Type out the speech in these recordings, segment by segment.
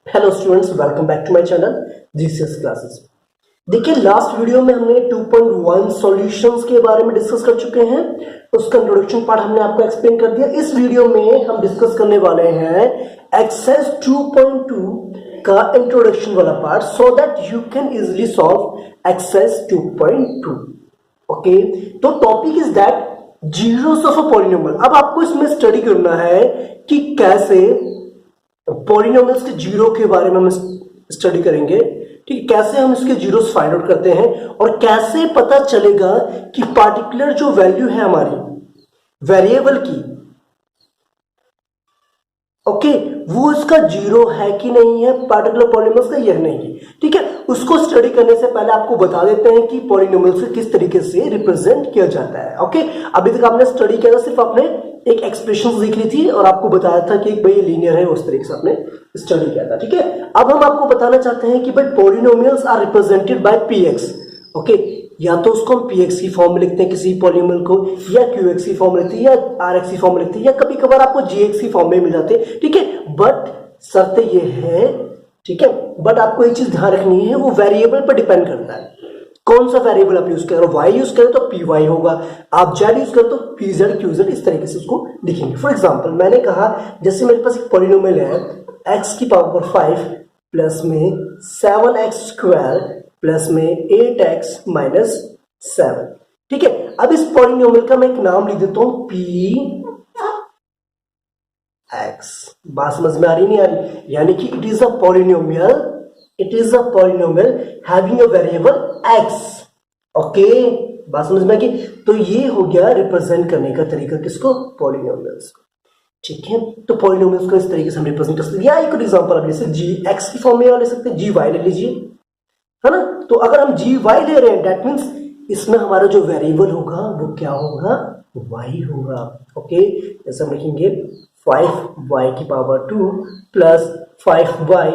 Hello students, welcome back to my channel GCS classes. देखिए, last video में हमने 2.1 solutions के बारे में डिस्कस कर चुके हैं। उसका इंट्रोडक्शन पार्ट हमने आपको एक्सप्लेन कर दिया। इस वीडियो में हम डिस्कस करने वाले हैं एक्सरसाइज 2.2 का इंट्रोडक्शन वाला part, so that you can easily solve exercise 2.2। Okay, तो topic is that zeros of a polynomial. अब आपको इसमें स्टडी करना है कि कैसे पॉलिनोमियल्स के जीरो के बारे में हम स्टडी करेंगे। ठीक है, कैसे हम इसके जीरोस फाइंड आउट करते हैं और कैसे पता चलेगा कि पार्टिकुलर जो वैल्यू है हमारी वेरिएबल की, ओके, वो इसका जीरो है कि नहीं है, पार्टिकुलर पॉलिनोमियल्स का यह नहीं है। ठीक है, उसको स्टडी करने से पहले आपको बता देते हैं कि पॉलिनोमियल्स को किस तरीके से रिप्रेजेंट किया जाता है। ओके, अभी तक आपने स्टडी किया था, सिर्फ आपने एक एक्सप्रेशन देख ली थी और आपको बताया था कि भाई लीनियर है, उस तरीके से आपने स्टडी किया था। ठीक है, अब हम आपको बताना चाहते हैं कि भाई polynomials are represented by PX. Okay, या तो उसको हम पीएक्स की फॉर्म में लिखते हैं किसी पॉलिनोमियल को, या क्यूएक्स की फॉर्म में लिखते हैं, या आरएक्स की फॉर्म में लिखते हैं, या कभी कभार आपको जीएक्स की फॉर्म में मिल जाते हैं। ठीक है, बट शर्त ये है, ठीक है, बट आपको एक चीज ध्यान रखनी है, वो वेरिएबल पर डिपेंड करता है। कौन सा वेरिएबल आप यूज करें, वाई यूज करें तो पी वाई होगा, आप जेड यूज करें तो पी जेड क्यू जेड, इस तरीके से उसको लिखेंगे। फॉर एग्जांपल मैंने कहा, जैसे मेरे पास एक पॉलिनोमियल है एक्स की पावर 5 प्लस में 7x स्क्वायर प्लस में 8x माइनस 7। ठीक है, अब इस पॉलिनोमियल का मैं एक नाम लिख देता हूं पी एक्स। बात समझ में आ रही नहीं आ रही? यानी कि it is a polynomial, it is a polynomial having a variable x। Okay, बात समझ में आ गई? तो ये हो गया रिप्रेजेंट करने का तरीका, किसको? पॉलिनोमियल्स को। ठीक है, तो पॉलिनोमियल्स को इस तरीके से हम रिप्रेजेंट कर सकते हैं। या एक एग्जांपल आप जैसे जी एक्स की फॉर्म में ले सकते हैं, जी वाई ले लीजिए, है ना। तो अगर हम जी वाई ले रहे हैं, दैट मीन्स इसमें हमारा जो वेरिएबल होगा वो क्या होगा? y होगा। ओके, जैसे हम लिखेंगे 5y की power 2 plus 5y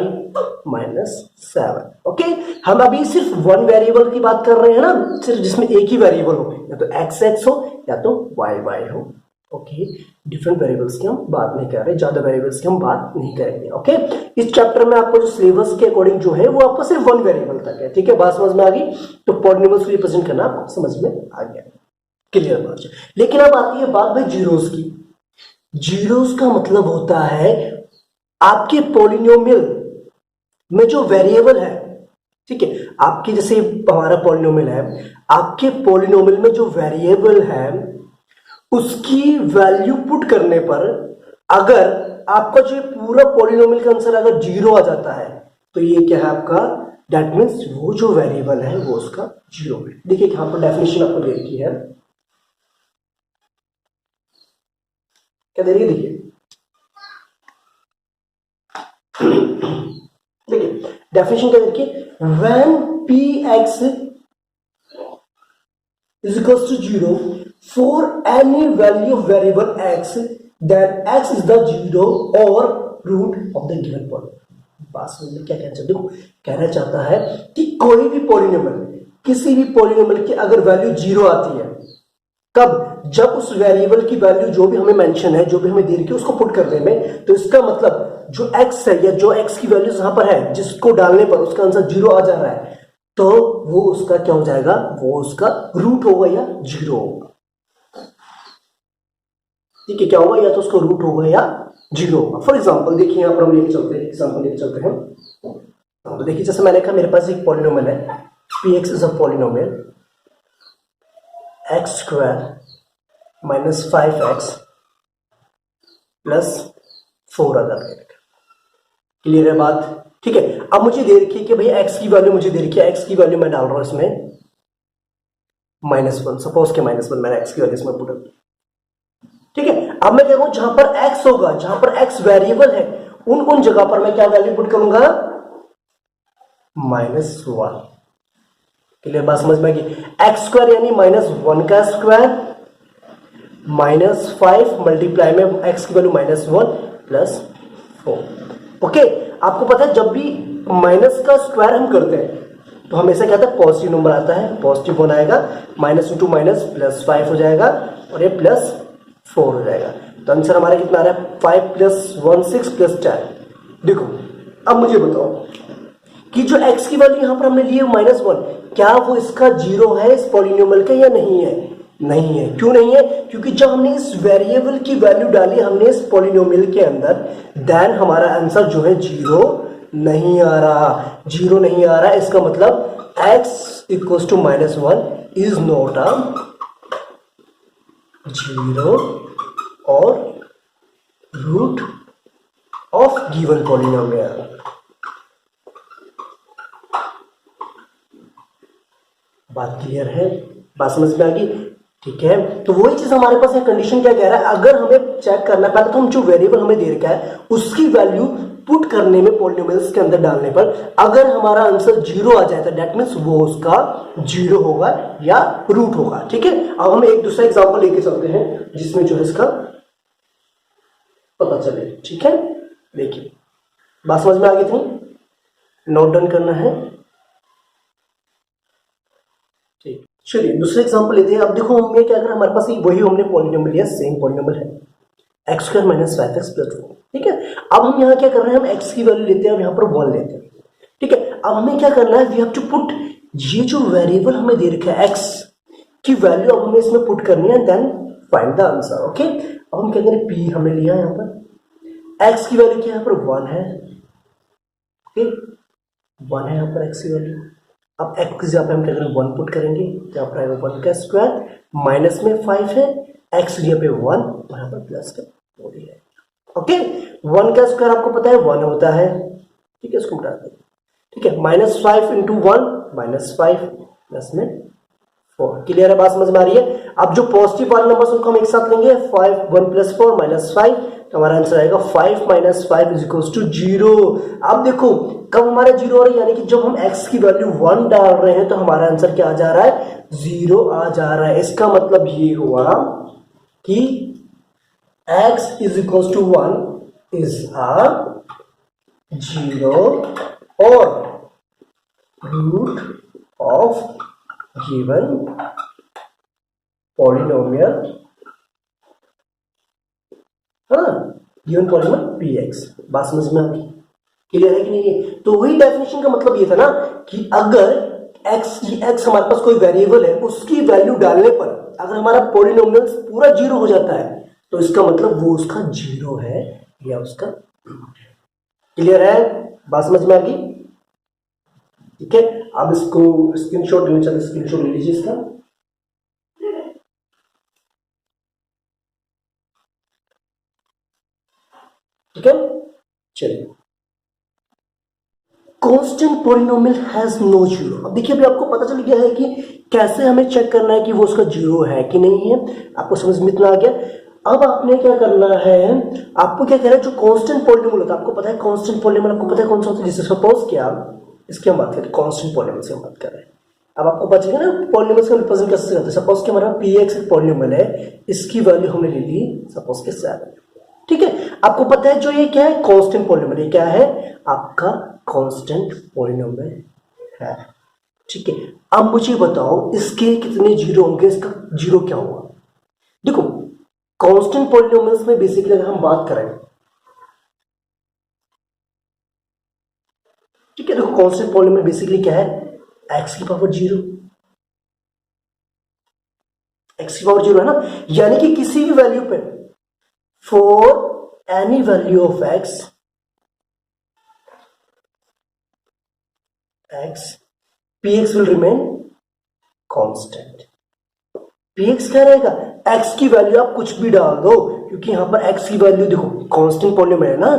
minus 7। Okay, हम अभी सिर्फ वन वेरिएबल की बात कर रहे हैं ना, सिर्फ जिसमें एक ही वेरिएबल हो, या तो x हो या तो y हो। ओके, डिफरेंट वेरिएबल्स की हम बात नहीं कर रहे, ज्यादा वेरिएबल्स की हम बात नहीं करेंगे। ओके, इस चैप्टर में आपको जो सिलेबस के अकॉर्डिंग जो है वो आपको सिर्फ वन वेरिएबल तक है। ठीक है, बात समझ में आ गई? तो पॉलिनोमियल्स को रिप्रेजेंट करना आपको समझ में आ गया, क्लियर बात। लेकिन अब आती है बात भाई जीरोस की। जीरोस का मतलब होता है आपके पॉलिनोमियल में जो वेरिएबल है, ठीक है, आपके जैसे हमारा पॉलिनोमियल है, आपके पॉलिनोमियल में जो वेरिएबल है उसकी वैल्यू पुट करने पर अगर आपका जो पूरा पॉलिनोमियल का आंसर अगर जीरो आ जाता है तो ये क्या है आपका? दैट मीन्स वो जो वेरिएबल है वो उसका जीरो है। देखिए यहां पर डेफिनेशन आपको दे रखी है, क्या दे रही है? देखिए डेफिनेशन क्या दे रखी है, when P x is equals to 0 for any value of variable x, then x is the zero or root of the given polynomial। बात समझ में क्या कहना चाहते हो? कहना चाहता है कि कोई भी पॉलिनोमियल, किसी भी पॉलिनोमियल की अगर वैल्यू जीरो आती है, कब? जब उस वेरिएबल की वैल्यू जो भी हमें मेंशन है, जो भी हमें दे रखी है, उसको पुट करने में, तो इसका मतलब जो x है या जो x की वैल्यू यहां पर है, जिसको डालने पर उसका आंसर जीरो आ जा रहा है, तो वो उसका क्या हो जाएगा? वो उसका रूट होगा या जीरो होगा। ठीक है, क्या होगा? या तो उसका रूट होगा या जीरो होगा। फॉर एग्जांपल देखिए, यहां पर हम लेके चलते हैं, एग्जांपल लेके चलते हैं। तो देखिए, जैसे मैंने कहा मेरे पास एक पॉलिनोमियल है, px is a polynomial x square minus 5x plus 4 अगर। क्लियर है बात? ठीक है, अब मुझे दे रखी है कि भाई x की वैल्यू मुझे दे रखी है, x की वैल्यू मैं डाल रहा हूं इसमें -1, सपोज के -1 मैंने x की वैल्यू इसमें पुट। ठीक है, अब मैं कह रहा हूं जहां पर x होगा, जहां पर x वेरिएबल है, उन जगह पर मैं क्या वैल्यू पुट करूंगा? -1। क्लियर बात समझ में आ गई? x स्क्वायर यानी -1 का स्क्वायर -5 मल्टीप्लाई में x की वैल्यू -1 प्लस 4। ओके, आपको पता है जब भी माइनस का स्क्वायर हम करते हैं तो हमेशा क्या आता है? पॉजिटिव नंबर आता है, पॉजिटिव 1 आएगा, माइनस इंटू माइनस प्लस 5 हो जाएगा और ये प्लस 4 हो जाएगा। तो आंसर हमारा कितना आ रहा है? 5 + 1 6 + 10। देखो अब मुझे बताओ कि जो x की वैल्यू यहां पर हमने ली है -1, क्या वो इसका जीरो है इस पॉलिनोमियल का या नहीं है? नहीं है। क्यों नहीं है? क्योंकि जब हमने इस वेरिएबल की वैल्यू डाली हमने इस पॉलिनोमियल के अंदर, देन हमारा आंसर जो है जीरो नहीं आ रहा, जीरो नहीं आ रहा। इसका मतलब x equals to -1 is not a zero और रूट ऑफ गिवन पॉलिनोमियल। बात क्लियर है? बात समझ में आ गई? ठीक है, तो वही चीज हमारे पास है। कंडीशन क्या कह रहा है, अगर हमें चेक करना है, पहले तो हम जो वेरिएबल हमें दे रखा है उसकी वैल्यू पुट करने में पॉलिनोमियल्स के अंदर डालने पर अगर हमारा आंसर जीरो आ जाए तो दैट मीन्स वो उसका जीरो होगा या रूट होगा। ठीक है, अब हम एक दूसरा एग्जांपल लेके चलते हैं जिसमें जो है इसका पता चले। ठीक है, देखिए बात समझ में आ गई थी? नोट डाउन करना है। ठीक, चलिए दूसरा एग्जांपल लेते हैं। अब देखो हमने क्या करा, हमारे पास वही हमने पॉलिनोमियल लिया, सेम पॉलिनोमियल है x² - 5x + 4। ठीक है, अब हम यहाँ क्या कर रहे हैं, हम x की वैल्यू लेते हैं और यहाँ पर 1 लेते हैं। ठीक है, अब हमें क्या करना है, वी हैव टू पुट ये जो वेरिएबल हमें दे रखा है x की वैल्यू अब हमें इसमें पुट करनी है, then find the answer. Okay, अब हम क्या करें, p हमने लिया यहाँ पर, x की वैल्यू क्या यहाँ पर 1 है। ओके, 1 है यहाँ पर x की वैल्यू। अब x की जगह पे हम क्या करें, 1 पुट करेंगे, यहाँ पर आएगा 1 का स्क्वायर, माइनस में 5 है, x की जगह पे 1 और यहाँ पर प्लस का 4 है। ओके, 1 का स्क्वायर आपको पता है 1 होता है। ठीक है, इसको मिटा देंगे। ठीक है, -5 × 1 -5 प्लस में 4। क्लियर है? बात समझ में आ रही है? अब जो पॉजिटिव वाले नंबर्स उनको हम एक साथ लेंगे, 5 1 + 4 -5, तो हमारा आंसर आएगा 5 - 5 = 0। अब देखो कब हमारा जीरो हो रहा है, यानी कि जब हम x की वैल्यू 1 डाल रहे हैं तो हमारा आंसर क्या आ जा रहा है, 0 आ जा रहा है। इसका मतलब ये हुआ कि x = 1 इज अ जीरो और रूट ऑफ गिवन पॉलिनोमियल, हाँ, गिवन पॉलिनोमियल px। बात समझ में आ गई? क्लियर है कि नहीं? तो वही डेफिनेशन का मतलब ये था ना कि अगर x हमारे पास कोई वेरिएबल है, उसकी वैल्यू डालने पर अगर हमारा पॉलिनोमियल पूरा जीरो हो जाता है तो इसका मतलब वो उसका जीरो है या उसका। क्लियर है? बात समझ में आ गई? ठीक है, अब इसको स्क्रीनशॉट लेना चाहिए, स्क्रीनशॉट ले लीजिए इसका। ठीक है, चलिए, constant polynomial has no zero. अब देखिए अभी आपको पता चल गया है कि कैसे हमें चेक करना है कि वो उसका जीरो है कि नहीं है। आपको समझ में इतना आ गया। अब आपने क्या करना है, आपको क्या कहना है, जो कांस्टेंट पॉलिनोमियल होता है, आपको पता है कांस्टेंट पॉलिनोमियल आपको पता है कौन सा होता है, जैसे सपोज किया इसकी हम बात करें, कांस्टेंट पॉलिनोमियल से हम बात कर रहे हैं। अब आपको पता चलेगा ना पॉलिनोमियल का रिप्रेजेंट कैसे करते हैं। सपोज कि हमारा px एक पॉलिनोमियल है, इसकी वैल्यू हमने ले ली सपोज के 7। ठीक है, आपको पता है जो ये क्या है, कांस्टेंट पॉलिनोमियल। ये क्या है, आपका कांस्टेंट पॉलिनोमियल है। ठीक है, अब मुझे बताओ इसके कितने जीरो होंगे, इसका जीरो क्या होगा। देखो कांस्टेंट पॉलिनोमियल्स में बेसिकली अगर हम बात करें, ठीक है, देखो कांस्टेंट पॉलिनोमियल बेसिकली क्या है, x की पावर 0, x की पावर 0 है ना, यानी कि किसी भी वैल्यू पे for any value of x px will remain constant। px क्या रहेगा, x की वैल्यू आप कुछ भी डाल दो, क्योंकि यहां पर x की वैल्यू देखो कांस्टेंट पॉलिनोमियल है ना,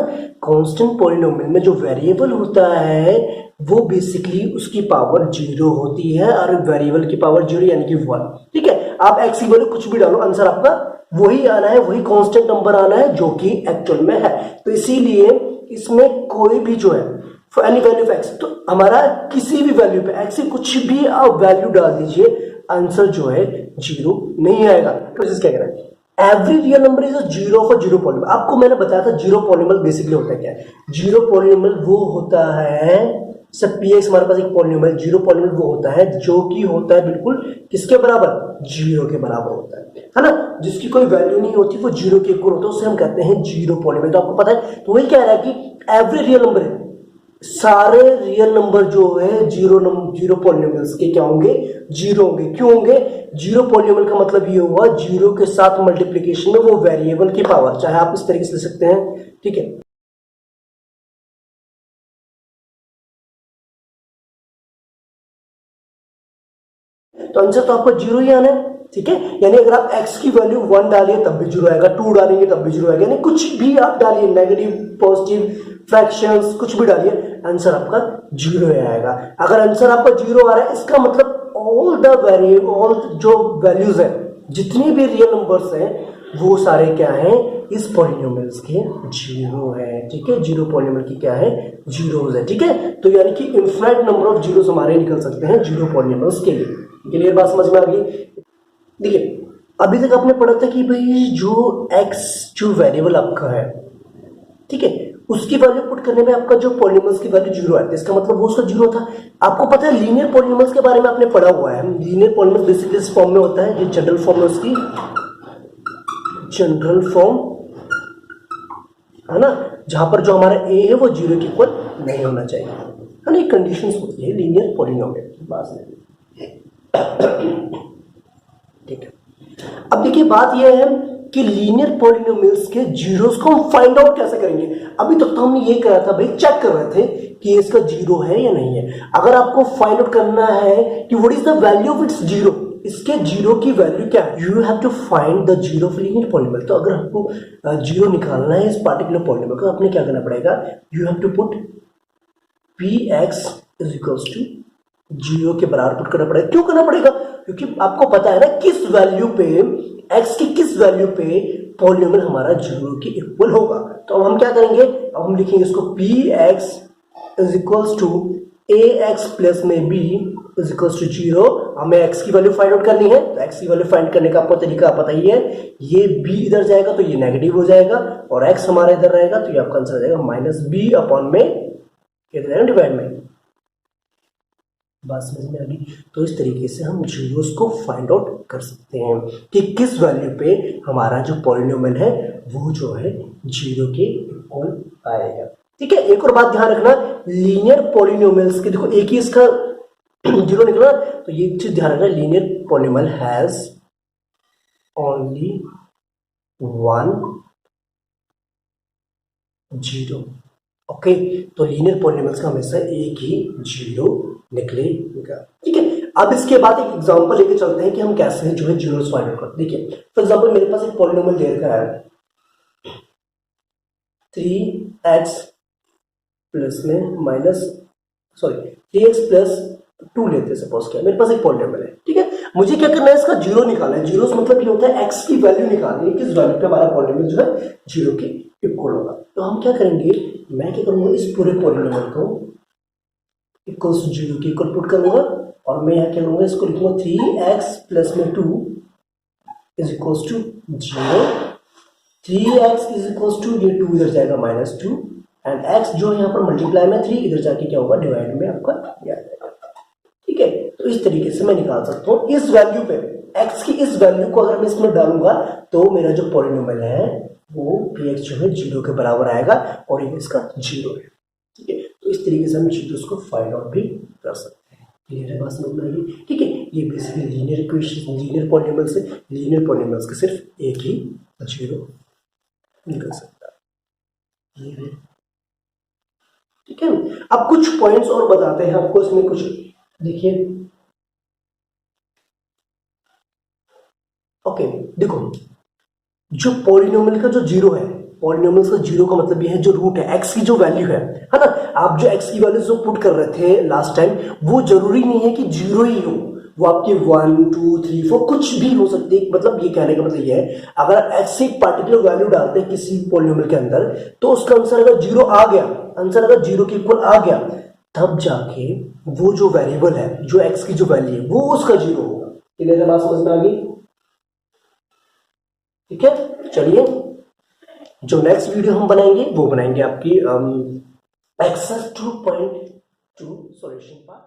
कांस्टेंट पॉलिनोमियल में जो वेरिएबल होता है वो बेसिकली उसकी पावर 0 होती है और वेरिएबल की पावर 0 यानी कि 1। ठीक है, आप x की वैल्यू कुछ भी डालो, आंसर आपका वही आना है, वही कांस्टेंट नंबर आना है जो कि एक्चुअल में है। तो इसीलिए इसमें कोई भी जो है for any value of x, तो हमारा किसी भी वैल्यू पे x से कुछ भी आप वैल्यू डाल दीजिए, आंसर जो है 0 नहीं आएगा। तो क्या कह रहा है, every real number is a zero for zero polynomial. आपको मैंने बताया था जीरो पॉलिनोमियल बेसिकली होता है क्या है, जीरो पॉलिनोमियल वो होता है, सब px हमारे पास एक पॉलिनोमियल, जीरो पॉलिनोमियल वो होता है जो कि होता है बिल्कुल किसके बराबर, जीरो के बराबर होता है ना, जिसकी कोई वैल्यू नहीं होती, वो जीरो के इक्वल होता है, उसे हम कहते हैं जीरो पॉलिनोमियल। तो आपको पता है, तो वही कह रहा है कि एवरी रियल नंबर है, सारे रियल नंबर जो है जीरो पॉलिनोमियल्स के क्या होंगे, जीरो होंगे। क्यों होंगे? जीरो पॉलिनोमियल का मतलब ये हुआ जीरो के साथ मल्टीप्लीकेशन में वो वेरिएबल की पावर, चाहे आप इस तरीके से लिख सकते हैं, ठीक है। तो आंसर तो आपको जीरो ही आना है, ठीक है। यानी अगर आप x की वैल्यू 1 डालिए तब भी जीरो आएगा, 2 डालेंगे तब भी जीरो आएगा, यानी कुछ भी आप डालिए, नेगेटिव पॉजिटिव फ्रैक्शंस कुछ भी डालिए, आंसर आपका जीरो ही आएगा। अगर आंसर आपका जीरो आ रहा है इसका मतलब ऑल द वेरिएबल, ऑल जो वैल्यूज है, जितनी भी रियल नंबर्स हैं वो सारे क्या हैं, इस पॉलिनोमियल्स के जीरो है, ठीक है। जीरो पॉलिनोमियल की क्या है, जीरोज है, ठीक है। तो यानी कि इनफाइनाइट नंबर ऑफ जीरोस हमारे निकल सकते हैं जीरो पॉलिनोमियल्स के लिए। क्लियर बात समझ में आ गई? देखिए अभी तक आपने पढ़ा था कि भाई जो x जो वेरिएबल आपका है, ठीक है, उसकी वैल्यू पुट करने में आपका जो पॉलिनोमियल्स की वैल्यू जीरो आती है, इसका मतलब वो उसका जीरो था। आपको पता है लीनियर पॉलिनोमियल्स के बारे में आपने पढ़ा हुआ है। लीनियर पॉलिनोमियल्स बेसिकली इस फॉर्म में होता है, जो जनरल फॉर्म है उसकी, जनरल फॉर्म है ना, जहां पर जो हमारा a है वो जीरो के इक्वल नहीं होना चाहिए, है ना। एक कंडीशंस होती है लीनियर पॉलिनोमियल की बात में, ठीक है। अब देखिए बात यह है कि लीनियर पॉलिनोमियल्स के जीरोस को हम फाइंड आउट कैसे करेंगे। अभी तक तो हमने ये करा था भाई, चेक कर रहे थे कि इसका जीरो है या नहीं है। अगर आपको फाइंड आउट करना है कि what is the value of its zero, इसके जीरो की वैल्यू क्या है, you have to find the zero of linear polynomial. तो अगर आपको जीरो निकालना है इस पार्टिकुलर पॉलिनोमियल का, आपने क्या करना पड़ेगा, you have to put px is equals to zero के बराबर पुट करना पड़ेगा। क्यों करना पड़ेगा? क्योंकि आपको पता है ना किस वैल्यू पे, x की किस वैल्यू पे पॉलिनोमियल हमारा जीरो के इक्वल होगा। तो अब हम क्या करेंगे, अब हम लिखेंगे इसको px is equals to ax plus में b is equals to zero. हमें x की वैल्यू फाइंड आउट करनी है, तो x की वैल्यू फाइंड करने का आपको तरीका पता ही है, ये b इधर जाएगा तो ये नेगेटिव हो जाएगा, और x हमारा इधर रहेगा तो ये आपका आंसर आ जाएगा माइनस b अपॉन में इधर डिवाइड में। बात समझ में आ गई? तो इस तरीके से हम जीरोस को फाइंड आउट कर सकते हैं कि किस वैल्यू पे हमारा जो पॉलिनोमियल है वो जो है जीरो के इक्वल आएगा, ठीक है। एक और बात ध्यान रखना, लीनियर पॉलिनोमियल्स के, देखो एक ही इसका जीरो निकला, तो ये चीज ध्यान रखना, linear polynomial has only one zero, okay. तो लीनियर पॉलिनोमियल्स का हमेशा एक ही जीरो निकलेगा, ठीक है। अब इसके बाद एक एग्जांपल लेके चलते हैं कि हम कैसे जो है जीरोस फाइंड आउट करते हैं। देखिए फॉर एग्जांपल मेरे पास एक पॉलिनोमियल दे रखा है 3x प्लस में माइनस, सॉरी 3x प्लस 2 लेते हैं सपोज, क्या मेरे पास एक पॉलिनोमियल है, ठीक है। मुझे क्या करना है, इसका जीरो निकालना है। जीरो मतलब ये होता है x की वैल्यू निकालनी है, किस वैल्यू पे हमारा पॉलिनोमियल जो है जीरो के इक्वल होगा। तो हम क्या करेंगे, मैं क्या करूंगा, इस पूरे पॉलिनोमियल को इक्वल्स टू जीरो के इक्वल पुट करूंगा, और मैं यहाँ क्या करूंगा, इसको लिखूंगा 3x प्लस में 2 इज इक्वल्स टू जीरो। 3x इज इक्वल्स टू, ये 2 इधर जाएगा माइनस 2, एंड x जो यहाँ पर मल्टीप्लाई में 3 इधर जाके क्या होगा, डिवाइड में आपका ये आ जाएगा, ठीक है। तो इस तरीके से मैं निकाल सकता हूँ इस वैल्यू पे, x की इस वैल्यू को अगर मैं इसमें डालूंगा तो मेरा जो पॉलिनोमियल है वो px जो है जीरो के बराबर आएगा, और ये इसका जीरो है, ठीक है। तो इस तरीके से हम जीरोस को फाइंड आउट भी कर सकते हैं। क्लियर है बात समझ में आएगी, ठीक है। ये basically linear equation, linear polynomials है, लीनियर पॉलिनोमियल्स का सिर्फ एक ही जीरो निकल सकता है, ये है, ठीक है। अब कुछ पॉइंट्स और बताते हैं आपको इसमें कुछ, देखिए ओके, देखो जो पॉलिनोमियल का जो जीरो है, पॉलिनोमियल का जीरो का मतलब ये है जो रूट है, x की जो वैल्यू है ना, आप जो x की वैल्यू जो पुट कर रहे थे लास्ट टाइम, वो जरूरी नहीं है कि जीरो ही हो, वो आपकी 1 2 3 4 कुछ भी हो सकती है। मतलब ये कहने का मतलब ये है, अगर आप x एक पार्टिकुलर वैल्यू डालते हैं किसी पॉलिनोमियल के अंदर, तो उसका आंसर अगर जीरो आ गया, आंसर अगर जीरो के इक्वल आ गया, तब जाके वो जो वेरिएबल है, जो x की जो वैल्यू है, वो उसका जीरो होगा। क्लियर है बात समझ में आ गई, ठीक है। चलिए जो नेक्स्ट वीडियो हम बनाएंगे वो बनाएंगे आपकी एक्सरसाइज 2.2 सॉल्यूशन पार्ट।